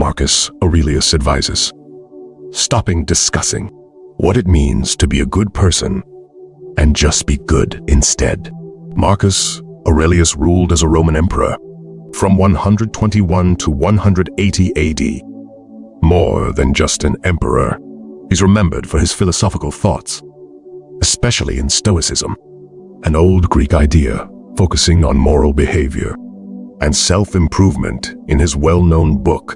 Marcus Aurelius advises, stopping discussing what it means to be a good person and just be good instead. Marcus Aurelius ruled as a Roman emperor from 121 to 180 AD. More than just an emperor, he's remembered for his philosophical thoughts, especially in Stoicism, an old Greek idea focusing on moral behavior and self-improvement. In his well-known book,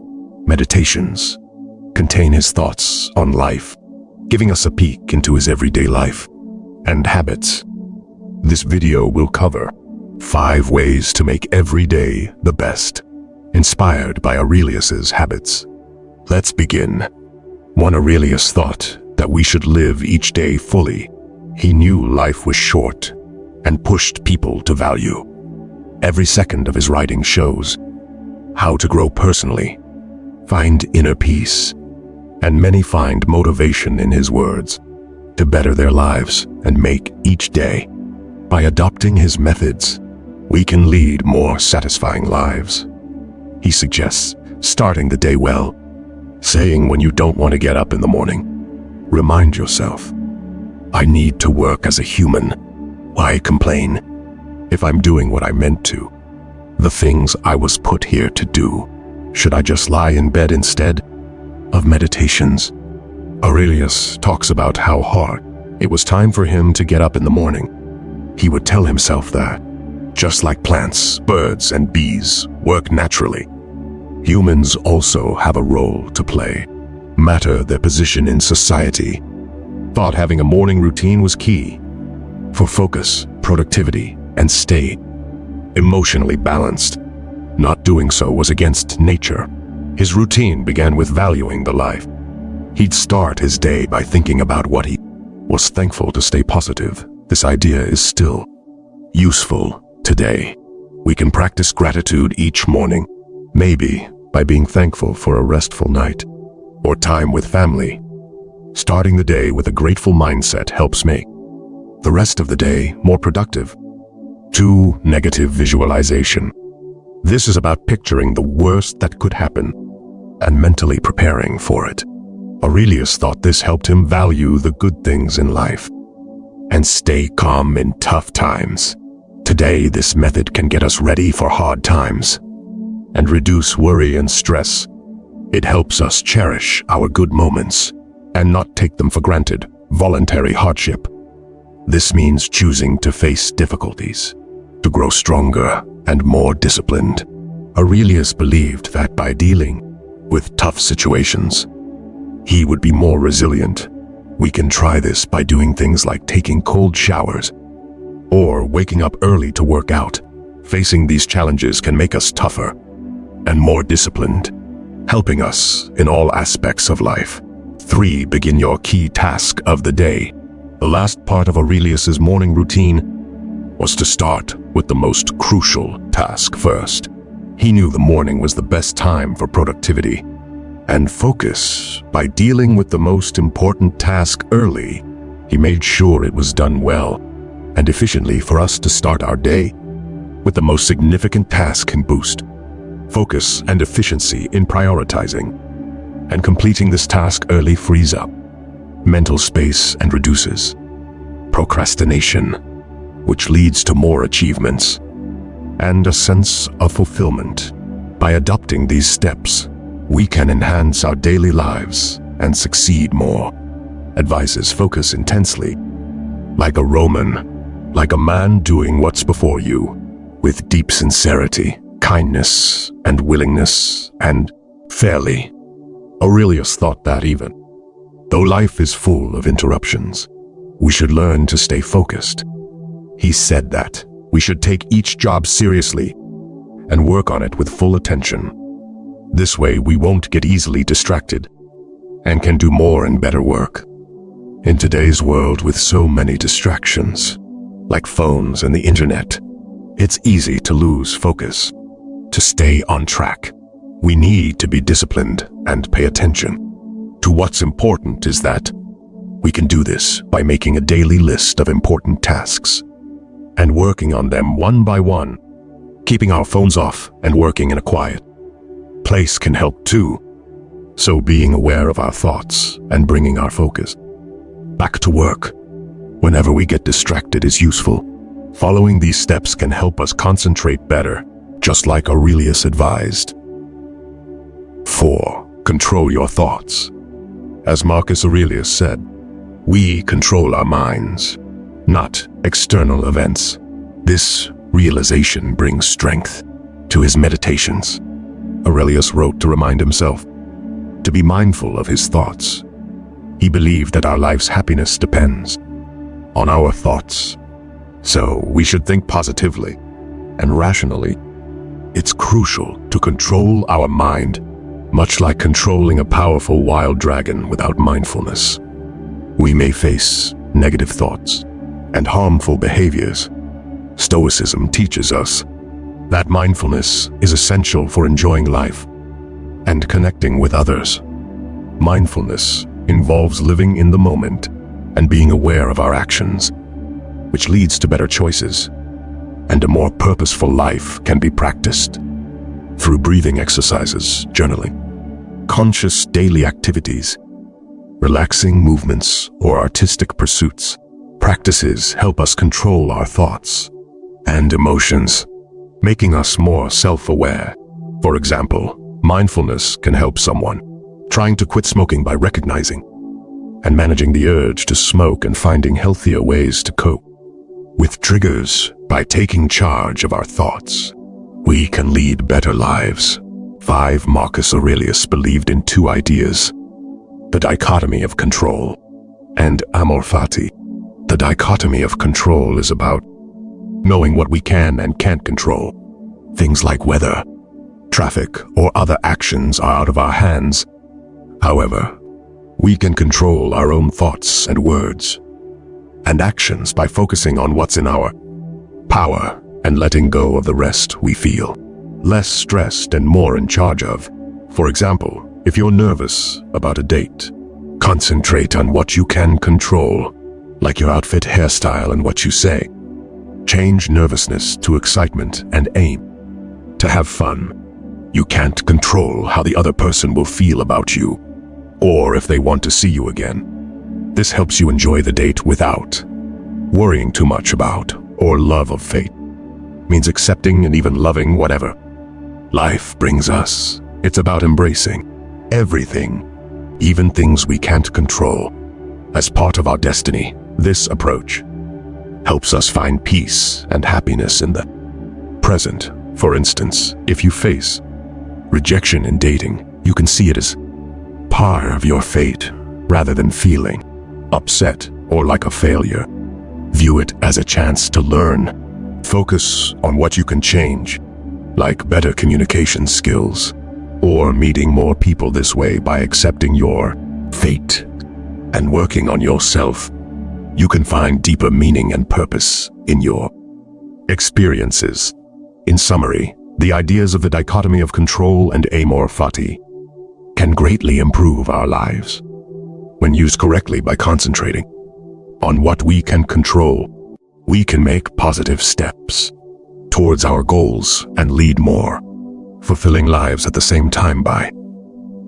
Meditations, contain his thoughts on life, giving us a peek into his everyday life and habits. This video will cover 5 ways to make every day the best, inspired by Aurelius's habits. Let's begin. 1. Aurelius thought that we should live each day fully. He knew life was short and pushed people to value. Every second of his writing shows how to grow personally, find inner peace, and many find motivation in his words to better their lives and make each day. By adopting his methods, we can lead more satisfying lives. He suggests starting the day well, saying when you don't want to get up in the morning, remind yourself, I need to work as a human. Why complain if I'm doing what I meant to? The things I was put here to do. Should I just lie in bed instead of meditations? Aurelius talks about how hard it was time for him to get up in the morning. He would tell himself that, just like plants, birds, and bees work naturally, humans also have a role to play, matter their position in society. Thought having a morning routine was key for focus, productivity, and stay emotionally balanced. Not doing so was against nature. His routine began with valuing the life. He'd start his day by thinking about what he was thankful to stay positive. This idea is still useful today. We can practice gratitude each morning, maybe by being thankful for a restful night or time with family. Starting the day with a grateful mindset helps make the rest of the day more productive. 2. Negative visualization. This is about picturing the worst that could happen and mentally preparing for it. Aurelius thought this helped him value the good things in life and stay calm in tough times. Today, this method can get us ready for hard times and reduce worry and stress. It helps us cherish our good moments and not take them for granted. Voluntary hardship. This means choosing to face difficulties, to grow stronger and more disciplined. Aurelius believed that by dealing with tough situations, he would be more resilient. We can try this by doing things like taking cold showers or waking up early to work out. Facing these challenges can make us tougher and more disciplined, helping us in all aspects of life. 3. Begin your key task of the day. The last part of Aurelius's morning routine was to start with the most crucial task first. He knew the morning was the best time for productivity and focus. By dealing with the most important task early, he made sure it was done well and efficiently. For us to start our day with the most significant task can boost focus and efficiency in prioritizing. And completing this task early frees up mental space and reduces procrastination, which leads to more achievements and a sense of fulfillment. By adopting these steps, we can enhance our daily lives and succeed more. Advices focus intensely, like a Roman, like a man doing what's before you, with deep sincerity, kindness, and willingness, and fairly. Aurelius thought that even though life is full of interruptions, we should learn to stay focused. He said that we should take each job seriously and work on it with full attention. This way we won't get easily distracted and can do more and better work. In today's world with so many distractions, like phones and the internet, it's easy to lose focus. To stay on track, we need to be disciplined and pay attention to what's important. Is that we can do this by making a daily list of important tasks and working on them one by one. Keeping our phones off and working in a quiet place can help too. So being aware of our thoughts and bringing our focus back to work whenever we get distracted is useful. Following these steps can help us concentrate better, just like Aurelius advised. 4. Control your thoughts. As Marcus Aurelius said, we control our minds, not external events. This realization brings strength to his meditations. Aurelius wrote to remind himself to be mindful of his thoughts. He believed that our life's happiness depends on our thoughts. So we should think positively and rationally. It's crucial to control our mind, much like controlling a powerful wild dragon without mindfulness. We may face negative thoughts and harmful behaviors. Stoicism teaches us that mindfulness is essential for enjoying life and connecting with others. Mindfulness involves living in the moment and being aware of our actions, which leads to better choices, and a more purposeful life can be practiced through breathing exercises, journaling, conscious daily activities, relaxing movements, or artistic pursuits. Practices help us control our thoughts and emotions, making us more self-aware. For example, mindfulness can help someone trying to quit smoking by recognizing and managing the urge to smoke and finding healthier ways to cope with triggers. By taking charge of our thoughts, we can lead better lives. 5. Marcus Aurelius believed in two ideas: the dichotomy of control and amor fati. The dichotomy of control is about knowing what we can and can't control. Things like weather, traffic, or other actions are out of our hands. However, we can control our own thoughts and words and actions by focusing on what's in our power and letting go of the rest we feel less stressed and more in charge of. For example, if you're nervous about a date, concentrate on what you can control, like your outfit, hairstyle, and what you say. Change nervousness to excitement and aim to have fun. You can't control how the other person will feel about you, or if they want to see you again. This helps you enjoy the date without worrying too much about or love of fate. Means accepting and even loving whatever life brings us. It's about embracing everything, even things we can't control, as part of our destiny. This approach helps us find peace and happiness in the present. For instance, if you face rejection in dating, you can see it as part of your fate rather than feeling upset or like a failure. View it as a chance to learn. Focus on what you can change, like better communication skills, or meeting more people this way. By accepting your fate and working on yourself, you can find deeper meaning and purpose in your experiences. In summary, the ideas of the dichotomy of control and amor fati can greatly improve our lives. When used correctly, by concentrating on what we can control, we can make positive steps towards our goals and lead more fulfilling lives. At the same time, by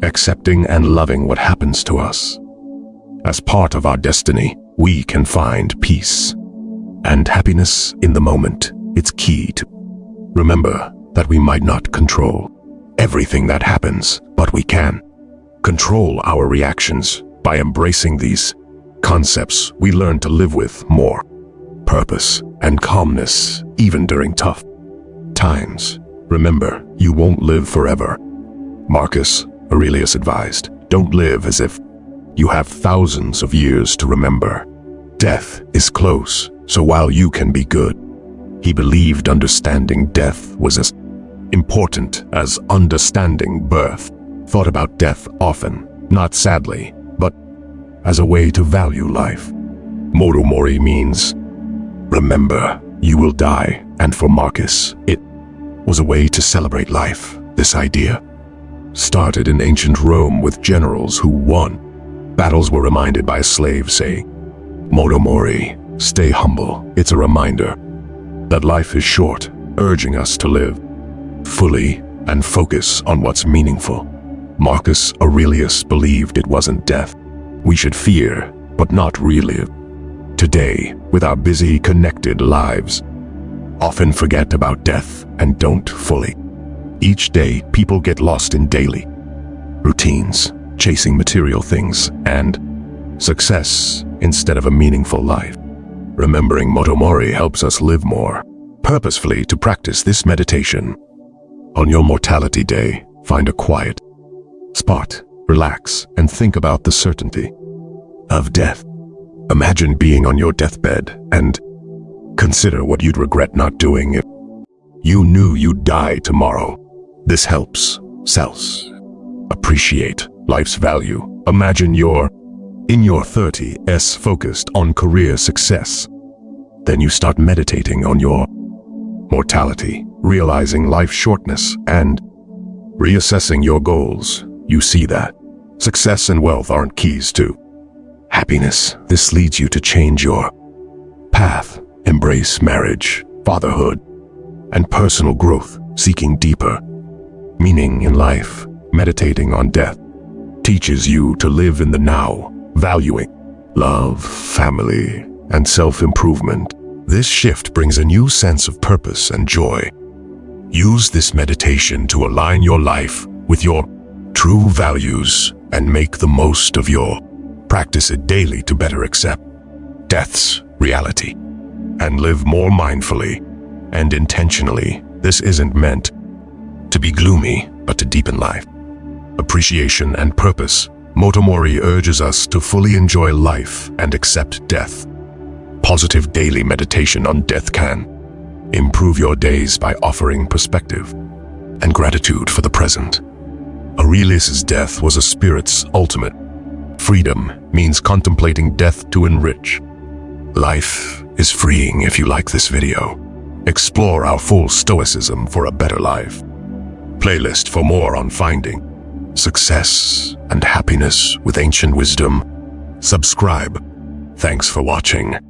accepting and loving what happens to us as part of our destiny, we can find peace and happiness in the moment. It's key to remember that we might not control everything that happens, but we can control our reactions. By embracing these concepts, we learn to live with more purpose and calmness, even during tough times. Remember, you won't live forever. Marcus Aurelius advised, don't live as if you have thousands of years to remember. Death is close, so while you can be good, he believed understanding death was as important as understanding birth. Thought about death often, not sadly, but as a way to value life. Modo mori means, remember, you will die, and for Marcus, it was a way to celebrate life. This idea started in ancient Rome with generals who won battles were reminded by a slave saying, Modo mori, stay humble. It's a reminder that life is short, urging us to live fully and focus on what's meaningful. Marcus Aurelius believed it wasn't death we should fear, but not relive. Today, with our busy, connected lives, often forget about death and don't fully. Each day, people get lost in daily routines, chasing material things, and success instead of a meaningful life. Remembering Motomori helps us live more purposefully. To practice this meditation, on your mortality day, find a quiet spot, relax, and think about the certainty of death. Imagine being on your deathbed and consider what you'd regret not doing if you knew you'd die tomorrow. This helps appreciate life's value. Imagine you're in your 30s focused on career success. Then you start meditating on your mortality, realizing life's shortness and reassessing your goals. You see that success and wealth aren't keys to happiness. This leads you to change your path, embrace marriage, fatherhood, and personal growth, seeking deeper meaning in life. Meditating on death teaches you to live in the now, valuing love, family, and self-improvement. This shift brings a new sense of purpose and joy. Use this meditation to align your life with your true values and make the most of your practice it daily to better accept death's reality and live more mindfully and intentionally. This isn't meant to be gloomy, but to deepen life, appreciation, and purpose. Motomori urges us to fully enjoy life and accept death. Positive daily meditation on death can improve your days by offering perspective and gratitude for the present. Aurelius's death was a spirit's ultimate freedom, means contemplating death to enrich. Life is freeing. If you like this video, explore our full Stoicism for a better life playlist for more on finding success and happiness with ancient wisdom. Subscribe. Thanks for watching.